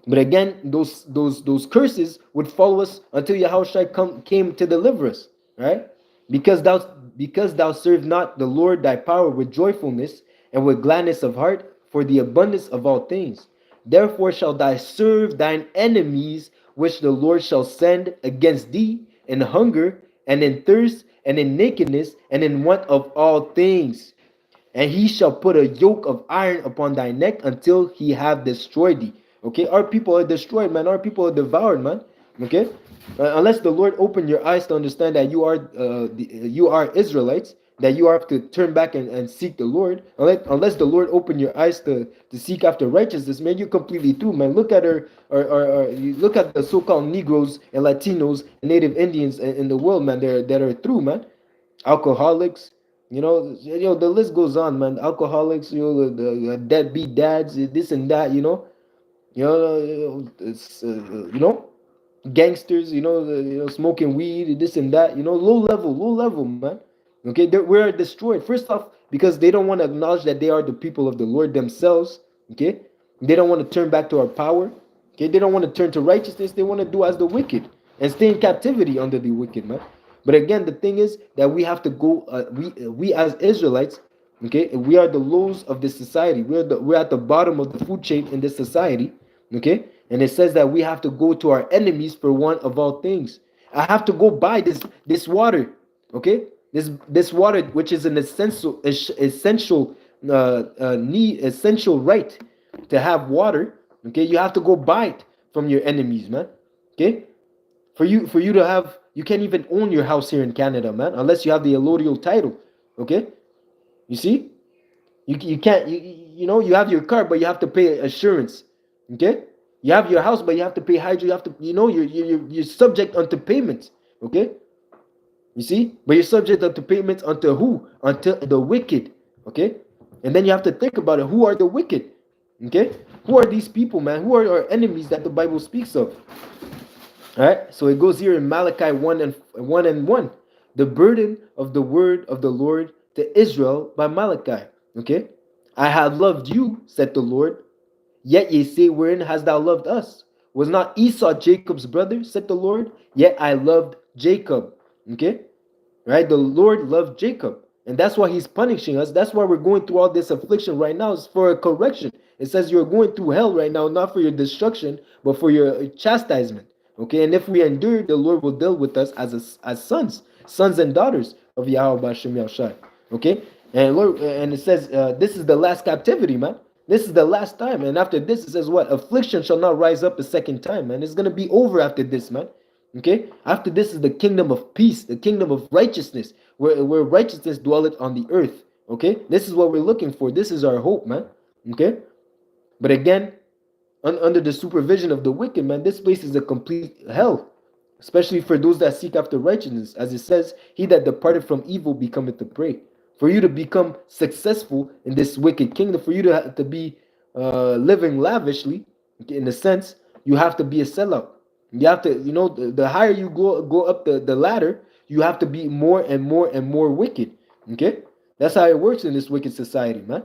But again, those curses would follow us until Yahushua came to deliver us, right? Because thou serve not the Lord thy power with joyfulness and with gladness of heart for the abundance of all things. Therefore shall thou serve thine enemies which the Lord shall send against thee in hunger and in thirst and in nakedness and in want of all things. And he shall put a yoke of iron upon thy neck until he have destroyed thee. Okay, our people are destroyed, man. Our people are devoured, man. Okay, unless the Lord open your eyes to understand that you are Israelites, that you have to turn back and seek the Lord. Unless the Lord open your eyes to seek after righteousness, man, you're completely through, man. Look at you look at the so-called Negroes and Latinos and Native Indians in the world, man. That are through, man. Alcoholics, the list goes on, man. Alcoholics, the deadbeat dads, this and that, it's gangsters, smoking weed, this and that, low level, man. Okay, we're destroyed. First off, because they don't want to acknowledge that they are the people of the Lord themselves. Okay, they don't want to turn back to our power. Okay, they don't want to turn to righteousness. They want to do as the wicked and stay in captivity under the wicked, man. But again, the thing is that we have to go. We as Israelites, okay, we are the lows of this society. We're at the bottom of the food chain in this society. Okay, and it says that we have to go to our enemies for one of all things. I have to go buy this water. Okay, this water, which is an essential right to have water. Okay, you have to go buy it from your enemies, man. Okay, for you to have, you can't even own your house here in Canada, man, unless you have the allodial title. Okay, you see, you can't, you have your car, but you have to pay assurance. Okay, you have your house, but you have to pay hydro. You have to, you're subject unto payments. Okay, you see, but you're subject unto payments unto who? Unto the wicked. Okay, and then you have to think about it. Who are the wicked? Okay, who are these people, man? Who are our enemies that the Bible speaks of? All right, so it goes here in Malachi 1:1. The burden of the word of the Lord to Israel by Malachi. Okay, I have loved you, said the Lord. Yet ye say, wherein hast thou loved us? Was not Esau Jacob's brother, said the Lord? Yet I loved Jacob. Okay, right? The Lord loved Jacob, and that's why he's punishing us. That's why we're going through all this affliction right now. It's for a correction. It says you're going through hell right now, not for your destruction, but for your chastisement. Okay, and if we endure, the Lord will deal with us as sons and daughters of Yahweh Bashem Yahushai. Okay, and Lord, and it says this is the last captivity, man. This is the last time, and after this, it says what? Affliction shall not rise up a second time, man. It's gonna be over after this, man. Okay, after this is the kingdom of peace, the kingdom of righteousness, where righteousness dwelleth on the earth. Okay, this is what we're looking for. This is our hope, man. Okay, but again, under the supervision of the wicked, man, this place is a complete hell, especially for those that seek after righteousness. As it says, he that departed from evil becometh a prey. For you to become successful in this wicked kingdom, for you to be living lavishly, in a sense, you have to be a sellout. You have to, the higher you go up the ladder, you have to be more and more and more wicked. Okay, that's how it works in this wicked society, man.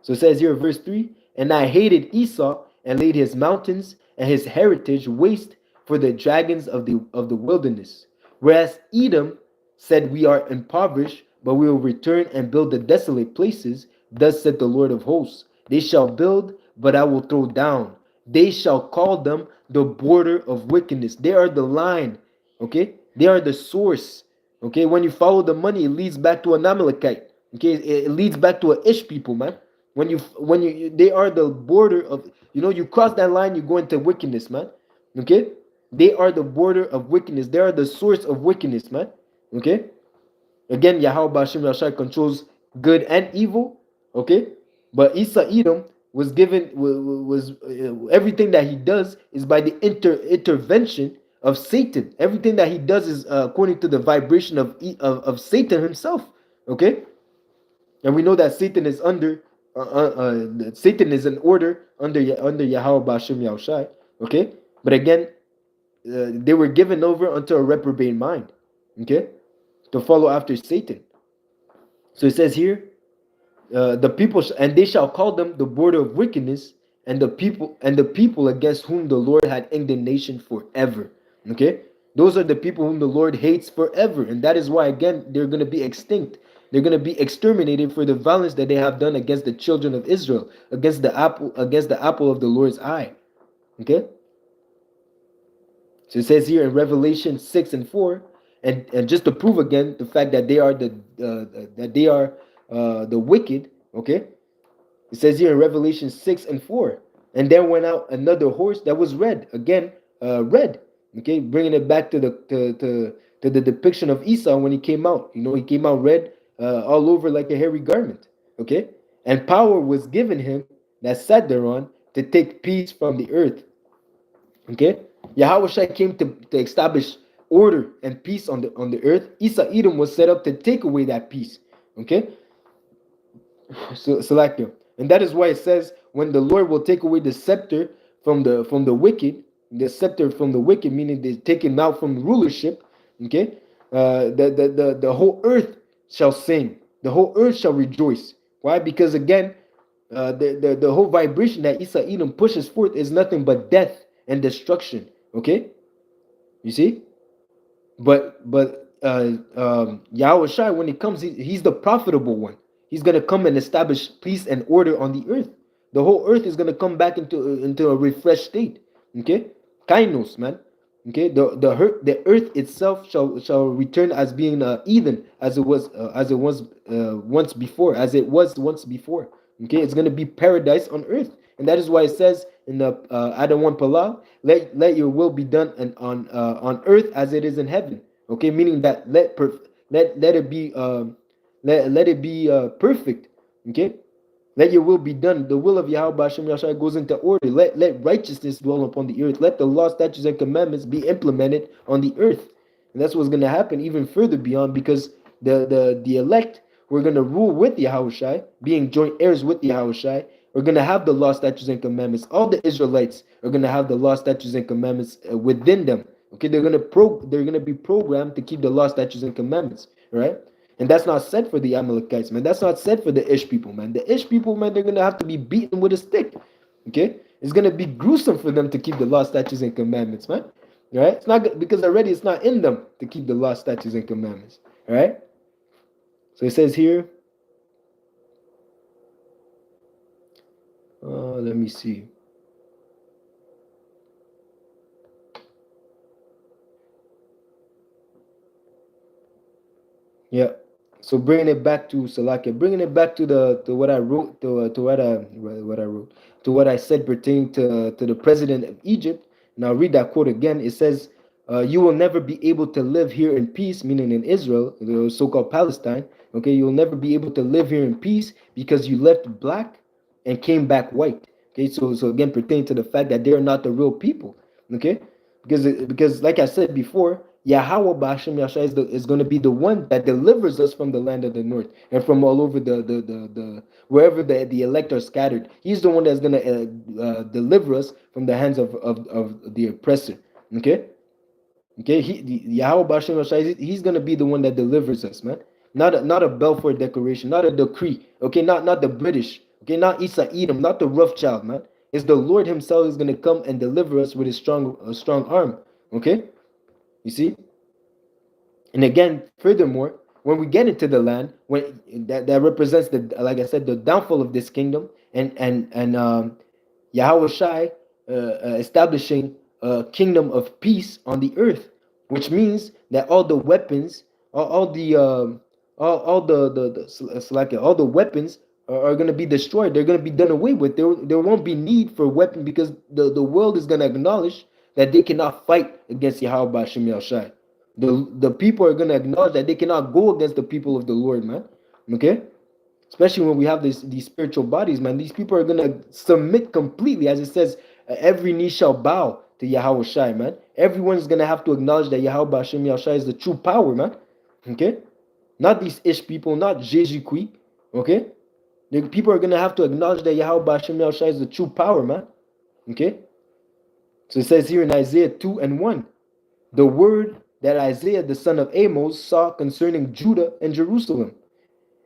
So it says here, verse 3, and I hated Esau and laid his mountains and his heritage waste for the dragons of the wilderness. Whereas Edom said, we are impoverished, but we will return and build the desolate places. Thus said the Lord of hosts, they shall build, but I will throw down. They shall call them the border of wickedness. They are the line, okay? They are the source, okay? When you follow the money, it leads back to an Amalekite, okay? It leads back to an Ish people, man. They are the border of, you cross that line, you go into wickedness, man. Okay, they are the border of wickedness. They are the source of wickedness, man. Okay, again, Yahweh Bashim Yashai controls good and evil. Okay, but Esau Edom was given was everything that he does is by the intervention of Satan. Everything that he does is according to the vibration of Satan himself. Okay, and we know that Satan is Satan is an order under Yahweh Bashim Yahushai. Okay, but again, they were given over unto a reprobate mind. Okay, to follow after Satan. So it says here, the people and they shall call them the border of wickedness, and the people against whom the Lord had indignation forever. Okay, those are the people whom the Lord hates forever, and that is why again they're going to be extinct. They're going to be exterminated for the violence that they have done against the children of Israel, against the apple of the Lord's eye. Okay, So it says here in Revelation 6:4, and just to prove again the fact that they are the wicked. Okay, it says here in Revelation 6:4, and there went out another horse that was red. Again, red. Okay, bringing it back to the depiction of Esau when he came out. He came out red, all over like a hairy garment. Okay, and power was given him that sat thereon to take peace from the earth. Okay, Yahweh Shai came to establish order and peace on the earth. Isa Edom was set up to take away that peace. Okay, so like and that is why it says when the Lord will take away the scepter from the wicked, the scepter from the wicked, meaning they take him out from rulership. Okay, the whole earth shall sing, the whole earth shall rejoice. Why? Because again, the whole vibration that Isa Edom pushes forth is nothing but death and destruction. Okay, you see, but Yahweh Shai, when he comes, he's the profitable one. He's gonna come and establish peace and order on the earth. The whole earth is gonna come back into a refreshed state. Okay, kainos, man. Okay, the earth itself shall return as being Eden, as it was once before. Okay, it's gonna be paradise on earth, and that is why it says in the Adam 1 Palau, let your will be done on earth as it is in heaven. Okay, meaning that let it be let it be perfect. Okay, let your will be done. The will of Yahweh Hashem Yahshua goes into order. Let righteousness dwell upon the earth. Let the law, statutes, and commandments be implemented on the earth. And that's what's going to happen even further beyond, because the elect who are going to rule with Yahweh Shai, being joint heirs with Yahweh Shai, are going to have the law, statutes, and commandments. All the Israelites are going to have the law, statutes, and commandments within them. Okay, they're going to be programmed to keep the law, statutes, and commandments. Right? And that's not said for the Amalekites, man. That's not said for the Ish people, man. The Ish people, man, they're going to have to be beaten with a stick. Okay? It's going to be gruesome for them to keep the law, statutes, and commandments, man. Right? It's not because already it's not in them to keep the law, statutes, and commandments. All right? So it says here, let me see. Yeah. So bringing it back to Salakia, bringing it back to what I wrote, to what I said pertaining to the president of Egypt. And I'll read that quote again. It says, "You will never be able to live here in peace," meaning in Israel, the so-called Palestine. Okay, you will never be able to live here in peace because you left black and came back white. Okay, so again, pertaining to the fact that they are not the real people. Okay, because like I said before, Yahweh Bashim Yasha is going to be the one that delivers us from the land of the north and from all over the wherever the elect are scattered. He's the one that's going to deliver us from the hands of the oppressor. Okay, Yahweh Bashim Yasha, he's going to be the one that delivers us, man. Not a Balfour Declaration, not a decree. Okay, not the British. Okay, not Isa Edom, not the Rothschild, man. It's the Lord Himself is going to come and deliver us with His strong arm. Okay. You see? And again, furthermore, when we get into the land, when that represents like I said, the downfall of this kingdom, and Yahweh Shai establishing a kingdom of peace on the earth, which means that all the weapons, all the weapons are going to be destroyed. They're going to be done away with. There won't be need for weapon, because the world is going to acknowledge that they cannot fight against Yahweh Hashem Yahshai. The people are going to acknowledge that they cannot go against the people of the Lord, man. Okay? Especially when we have these spiritual bodies, man. These people are going to submit completely, as it says, every knee shall bow to Yahweh Shai, man. Everyone is going to have to acknowledge that Yahweh Hashem Yahshai is the true power, man. Okay? Not these Ish people, not Jésus-Christ. Okay? The people are going to have to acknowledge that Yahweh Hashem Yahshai is the true power, man. Okay? So it says here in Isaiah 2:1, the word that Isaiah the son of Amos saw concerning Judah and Jerusalem.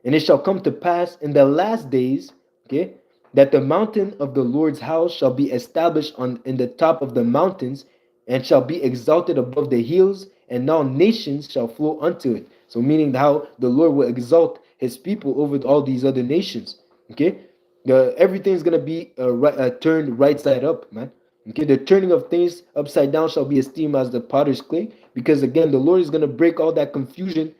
And it shall come to pass in the last days, okay, that the mountain of the Lord's house shall be established in the top of the mountains, and shall be exalted above the hills, and now nations shall flow unto it. So meaning how the Lord will exalt His people over all these other nations. Okay, everything's gonna be turned right side up, man. Okay, the turning of things upside down shall be esteemed as the potter's clay, because again, the Lord is going to break all that confusion,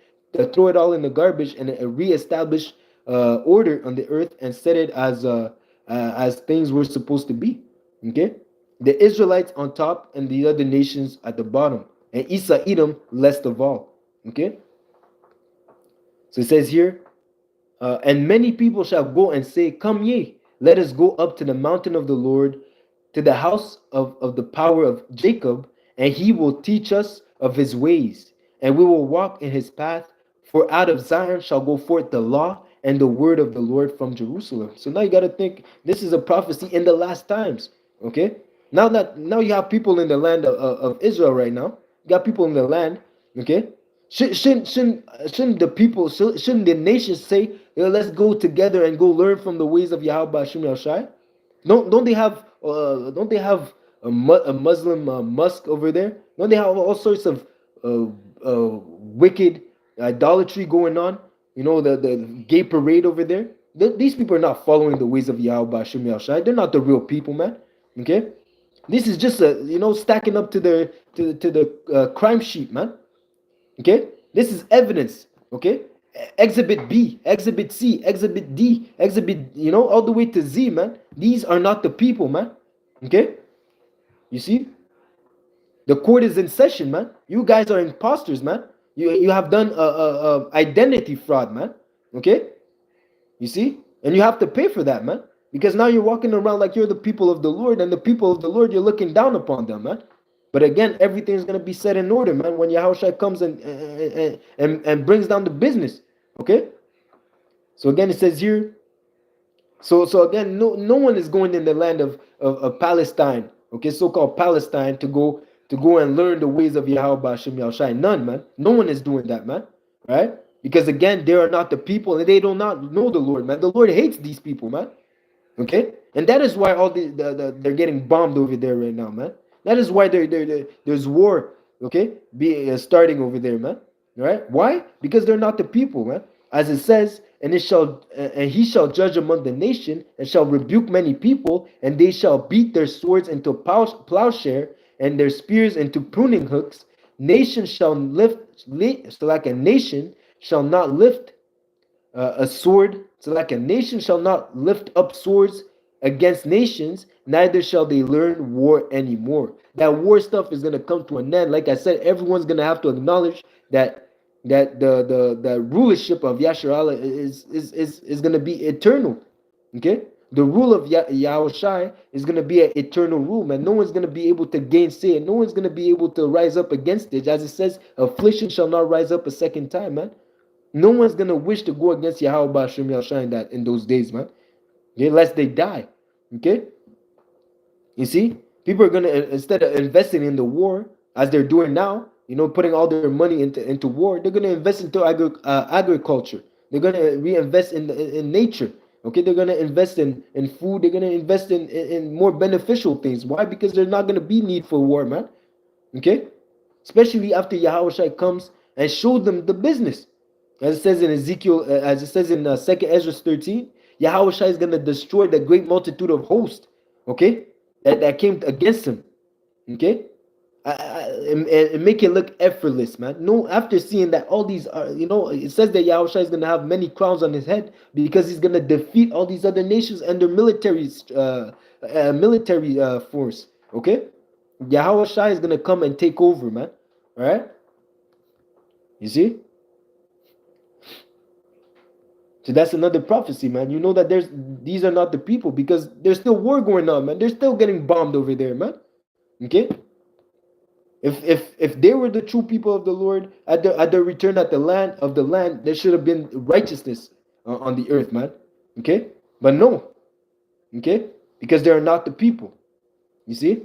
throw it all in the garbage, and reestablish order on the earth and set it as things were supposed to be. Okay, the Israelites on top and the other nations at the bottom, and Esau Edom last of all. Okay, so it says here, and many people shall go and say, come ye, let us go up to the mountain of the Lord, to the house of the power of Jacob, and he will teach us of his ways, and we will walk in his path. For out of Zion shall go forth the law and the word of the Lord from Jerusalem. So now you got to think this is a prophecy in the last times. Okay, now you have people in the land of Israel right now. You got people in the land. Okay, shouldn't the people, shouldn't the nations say, let's go together and go learn from the ways of Yahweh Hashem Yahshai? Don't they have a Muslim mosque over there? Don't they have all sorts of wicked idolatry going on? You know, the gay parade over there. These people are not following the ways of Yahweh Hashem Yahshai. They're not the real people, man. Okay, this is just stacking up to the crime sheet, man. Okay, this is evidence. Okay, exhibit B, exhibit C, exhibit D, exhibit, all the way to Z, man. These are not the people, man. Okay, you see, the court is in session, man. You guys are imposters, man. You have done identity fraud, man. Okay, you see, and you have to pay for that, man, because now you're walking around like you're the people of the Lord, and the people of the Lord, you're looking down upon them, man. But again, everything's gonna be set in order, man, when Yahushua comes and brings down the business. Okay. So again, it says here. So again, no one is going in the land of Palestine. Okay, so-called Palestine to go and learn the ways of Yahweh Hashem Yahushai. None, man. No one is doing that, man. Right? Because again, they are not the people, and they do not know the Lord, man. The Lord hates these people, man. Okay, and that is why all they're getting bombed over there right now, man. That is why there's war, okay, starting over there, man. All right? Why? Because they're not the people, man. As it says, and he shall judge among the nation, and shall rebuke many people, and they shall beat their swords into plowshare, and their spears into pruning hooks. Nation shall so like a nation shall not lift a sword, so like a nation shall not lift up swords against nations, neither shall they learn war anymore. That war stuff is gonna come to an end. Like I said, everyone's gonna have to acknowledge that the rulership of Yashar Allah is gonna be eternal. Okay, the rule of Yahushai is gonna be an eternal rule, man. No one's gonna be able to gainsay it. No one's gonna be able to rise up against it. As it says, affliction shall not rise up a second time, man. No one's gonna wish to go against Yahweh Hashem Yahushai in those days, man. Okay, unless they die. Okay, you see, people are gonna, instead of investing in the war as they're doing now, putting all their money into war, they're gonna invest into agriculture. They're gonna reinvest in nature. Okay, they're gonna invest in food. They're gonna invest in more beneficial things. Why? Because there's not gonna be need for war, man. Okay, especially after Yahushua comes and shows them the business. As it says in Ezekiel, as it says in 2nd Ezra 13, Yahushua is going to destroy the great multitude of hosts, okay, that came against him, okay, and make it look effortless, man. No, after seeing that all these are, it says that Yahushua is going to have many crowns on his head because he's going to defeat all these other nations and their military force, okay. Yahushua is going to come and take over, man. All right, you see. So that's another prophecy, man. You know that these are not the people because there's still war going on, man. They're still getting bombed over there, man. Okay. If they were the true people of the Lord at the return at the land, there should have been righteousness on the earth, man. Okay, but no. Okay, because they are not the people. You see.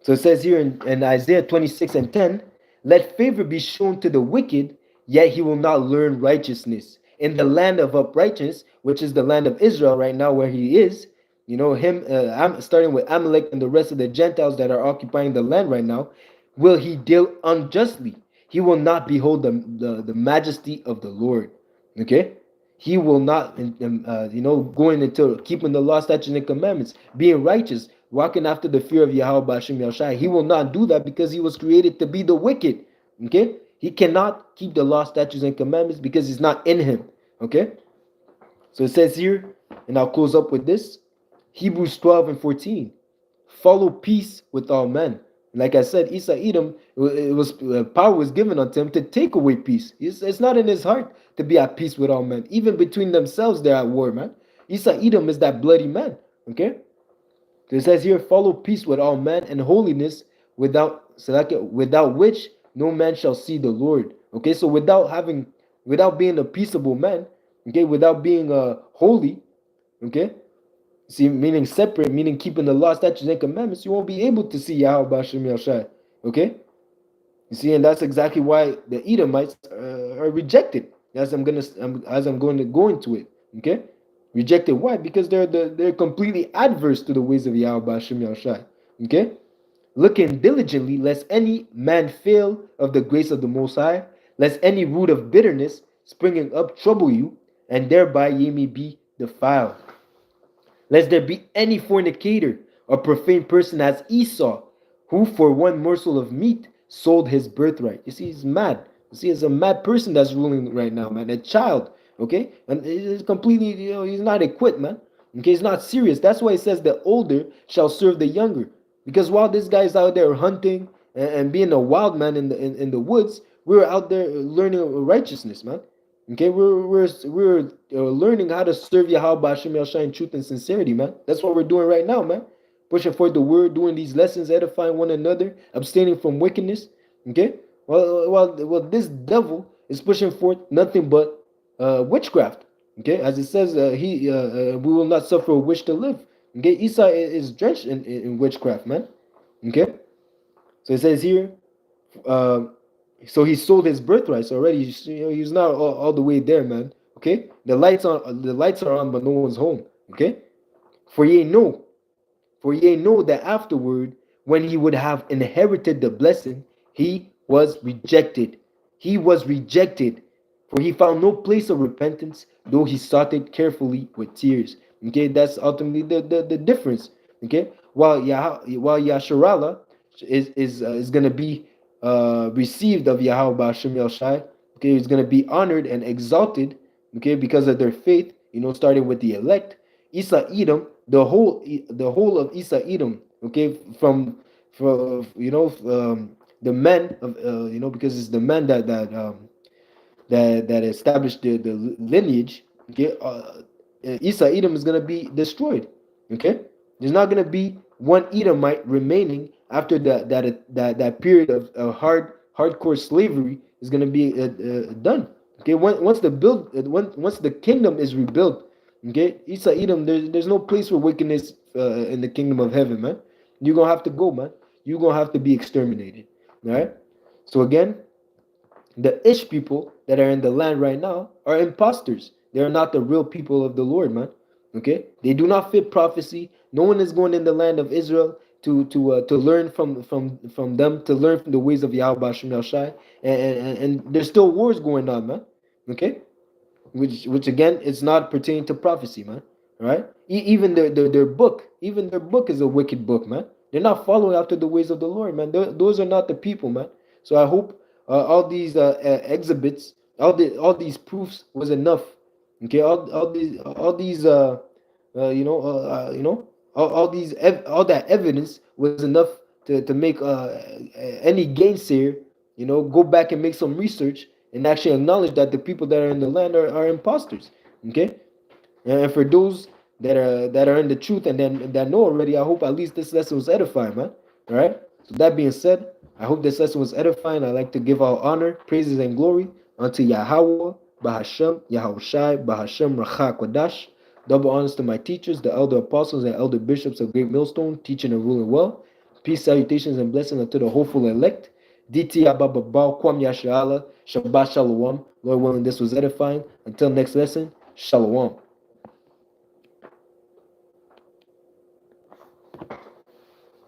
So it says here in Isaiah 26:10, let favor be shown to the wicked, yet he will not learn righteousness. In the land of uprightness, which is the land of Israel right now where he is, I'm starting with Amalek and the rest of the Gentiles that are occupying the land right now, will he deal unjustly. He will not behold the majesty of the Lord. Okay? he will not, going into keeping the law, statutes, and commandments, being righteous, walking after the fear of Yahweh Bashim Yahshai. He will not do that because he was created to be the wicked. Okay? He cannot keep the law, statutes, and commandments because it's not in him. Okay? So it says here, and I'll close up with this, Hebrews 12 and 14. Follow peace with all men. Like I said, Isa Edom, it was power was given unto him to take away peace. It's not in his heart to be at peace with all men. Even between themselves, they're at war, man. Isa Edom is that bloody man. Okay? So it says here, follow peace with all men and holiness, without which no man shall see the Lord. Okay, so without being a peaceable man, okay, without being holy, okay, see, meaning separate, meaning keeping the law, statutes, and commandments, you won't be able to see Yahweh Bashim Yahshai. Okay? You see, and that's exactly why the Edomites are rejected. As I'm going to go into it. Okay? Rejected. Why? Because they're completely adverse to the ways of Yahweh Bashim Yahshai. Okay? Looking diligently, lest any man fail of the grace of the Most High, lest any root of bitterness springing up trouble you, and thereby ye may be defiled. Lest there be any fornicator or profane person as Esau, who for one morsel of meat sold his birthright. You see, he's mad. You see, it's a mad person that's ruling right now, man. A child, okay? And he's completely, he's not equipped, man. Okay, he's not serious. That's why it says the older shall serve the younger. Because while this guy's out there hunting and being a wild man in the woods, we're out there learning righteousness, man. Okay, we're learning how to serve Yahweh Bashim Yahshai in truth and sincerity, man. That's what we're doing right now, man. Pushing forth the word, doing these lessons, edifying one another, abstaining from wickedness. Okay, well, this devil is pushing forth nothing but witchcraft. Okay, as it says, we will not suffer a witch to live. Okay, Esau is drenched in witchcraft, man. Okay, so it says here, so he sold his birthright. So already, he's not all the way there, man. Okay, the lights are on, but no one's home. Okay, for ye know that afterward, when he would have inherited the blessing, he was rejected. He was rejected, for he found no place of repentance, though he sought it carefully with tears. Okay, that's ultimately the difference. Okay, while Yasharallah is going to be received of Yahweh Bashim Yahshai, okay, is going to be honored and exalted, okay, because of their faith, starting with the elect. Isa Edom, the whole of Isa Edom, okay, from the men of because it's the men that established the lineage. Okay, Isa Edom is going to be destroyed. Okay, there's not going to be one Edomite remaining after that period of hardcore slavery is going to be done. Okay, once the kingdom is rebuilt, okay, Isa Edom, there's no place for wickedness in the kingdom of heaven, man. You're gonna have to go, man. You're gonna have to be exterminated. All right. So again, the Ish people that are in the land right now are imposters. They are not the real people of the Lord, man. Okay, they do not fit prophecy. No one is going in the land of Israel to learn from them, to learn from the ways of Yahweh Bashim Yahshai, and there's still wars going on, man. Okay, which again, it's not pertaining to prophecy, man. All right, even their book, is a wicked book, man. They're not following after the ways of the Lord, man. Those are not the people, man. So I hope all these exhibits, all these proofs was enough. Okay, all these all that evidence was enough to make any gainsayer, go back and make some research and actually acknowledge that the people that are in the land are imposters. Okay, and for those that are in the truth and then that know already, I hope at least this lesson was edifying, man. All right. So that being said, I hope this lesson was edifying. I like to give all honor, praises, and glory unto Yahweh, Bahashem, Yahushai, Bahashem, Racha, Kodash. Double honors to my teachers, the elder apostles and elder bishops of Great Millstone, teaching and ruling well. Peace, salutations, and blessings unto the hopeful elect. DT Abababal, Kwam Yashala, Shabbat Shalom. Lord willing, this was edifying. Until next lesson, Shalom.